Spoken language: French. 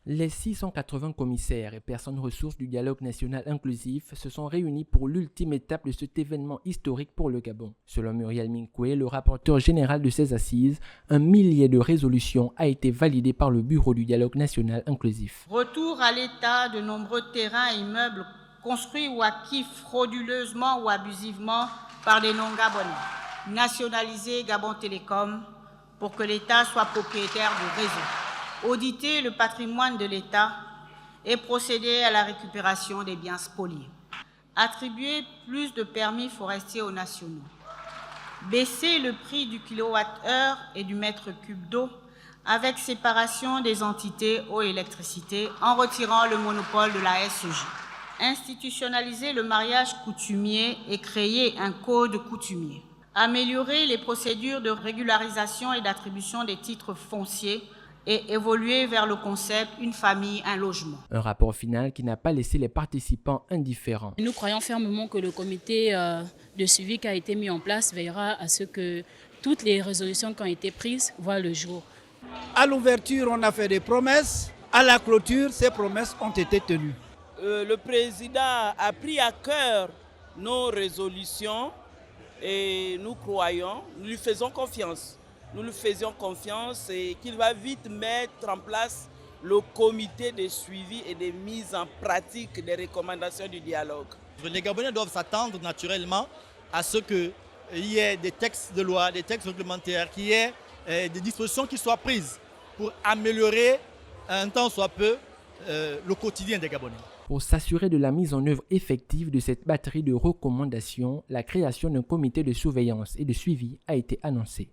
Les 680 commissaires et personnes ressources du dialogue national inclusif se sont réunis pour l'ultime étape de cet événement historique pour le Gabon. Selon Muriel Minkwe, le rapporteur général de ces assises, un millier de résolutions a été validé par le Bureau du dialogue national inclusif. Retour à l'état de nombreux terrains et immeubles construits ou acquis frauduleusement ou abusivement par des non-gabonais. Nationaliser Gabon Télécom pour que l'État soit propriétaire du réseau. Auditer le patrimoine de l'État et procéder à la récupération des biens spoliés. Attribuer plus de permis forestiers aux nationaux. Baisser le prix du kilowattheure et du mètre cube d'eau avec séparation des entités eau et électricité en retirant le monopole de la SEG. Institutionnaliser le mariage coutumier et créer un code coutumier. Améliorer les procédures de régularisation et d'attribution des titres fonciers et évoluer vers le concept « une famille, un logement ». Un rapport final qui n'a pas laissé les participants indifférents. Nous croyons fermement que le comité de suivi qui a été mis en place veillera à ce que toutes les résolutions qui ont été prises voient le jour. À l'ouverture, on a fait des promesses. À la clôture, ces promesses ont été tenues. Le président a pris à cœur nos résolutions et nous croyons, nous lui faisons confiance. Nous lui faisions confiance et qu'il va vite mettre en place le comité de suivi et de mise en pratique des recommandations du dialogue. Les Gabonais doivent s'attendre naturellement à ce qu'il y ait des textes de loi, des textes réglementaires, qu'il y ait des dispositions qui soient prises pour améliorer un tant soit peu le quotidien des Gabonais. Pour s'assurer de la mise en œuvre effective de cette batterie de recommandations, la création d'un comité de surveillance et de suivi a été annoncée.